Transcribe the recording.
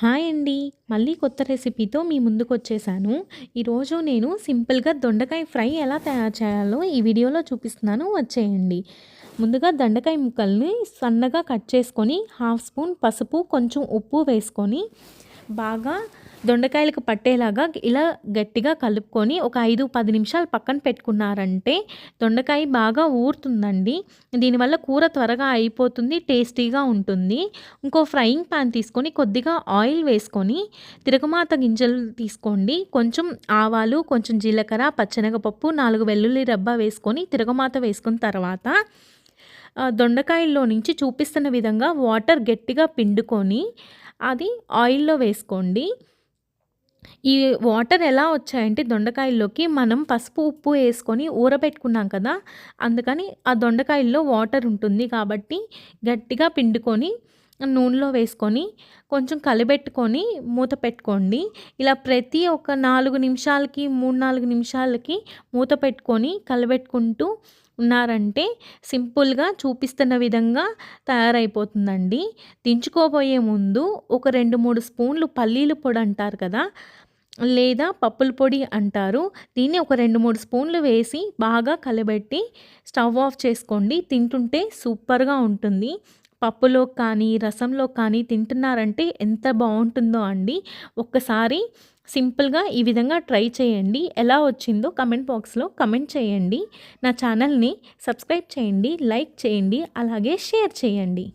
Hi అండి. మళ్ళీ కొత్త రెసిపీతో మీ ముందుకొచ్చేసాను. ఈరోజు నేను సింపుల్‌గా దొండకాయ ఫ్రై ఎలా తయారు చేయాలో ఈ వీడియోలో చూపిస్తున్నాను, వచ్చేయండి. ముందుగా దొండకాయ ముక్కల్ని సన్నగా కట్ చేసుకొని, హాఫ్ స్పూన్ పసుపు, కొంచెం ఉప్పు వేసుకొని బాగా దొండకాయలకు పట్టేలాగా ఇలా గట్టిగా కలుపుకొని ఒక 5-10 నిమిషాలు పక్కన పెట్టుకున్నారంటే దొండకాయ బాగా ఊరుతుందండి. దీనివల్ల కూర త్వరగా అయిపోతుంది, టేస్టీగా ఉంటుంది. ఇంకో ఫ్రైయింగ్ పాన్ తీసుకొని కొద్దిగా ఆయిల్ వేసుకొని తిరగమాత గింజలు తీసుకోండి. కొంచెం ఆవాలు, కొంచెం జీలకర్ర, పచ్చెనగపప్పు, 4 వెల్లుల్లి రబ్బ వేసుకొని తిరగమాత వేసుకున్న తర్వాత దొండకాయల్లో నుంచి చూపిస్తున్న విధంగా వాటర్ గట్టిగా పిండుకొని అది ఆయిల్‌లో వేసుకోండి. ఈ వాటర్ ఎలా వచ్చాయంటే దొండకాయల్లోకి మనం పసుపు, ఉప్పు ఏసుకొని ఊరబెట్టుకున్నాం కదా! అందుకని ఆ దొండకాయల్లో వాటర్ ఉంటుంది కాబట్టి గట్టిగా పిండుకొని నూనెలో వేసుకొని కొంచెం కలిపెట్టుకొని మూత పెట్టుకోండి. ఇలా ప్రతి ఒక 4 నిమిషాలకి 3, 4 నిమిషాలకి మూత పెట్టుకొని కలబెట్టుకుంటూ ఉన్నారంటే సింపుల్‌గా చూపిస్తున్న విధంగా తయారైపోతుందండి. దించుకోబోయే ముందు ఒక 2, 3 స్పూన్లు పల్లీల పొడి అంటారు కదా! లేదా పప్పుల పొడి అంటారు. దీన్ని ఒక 2, 3 స్పూన్లు వేసి బాగా కలబెట్టి స్టవ్ ఆఫ్ చేసుకోండి. తింటుంటే సూపర్‌గా ఉంటుంది. పప్పులోకి కానీ, రసంలోకి కానీ తింటున్నారంటే ఎంత బావుంటుందో అండి. ఒక్కసారి సింపుల్‌గా ఈ విధంగా ట్రై చేయండి. ఎలా వచ్చిందో కామెంట్ బాక్స్‌లో కామెంట్ చేయండి. నా ఛానల్‌ని సబ్స్క్రైబ్ చేయండి, లైక్ చేయండి, అలాగే షేర్ చేయండి.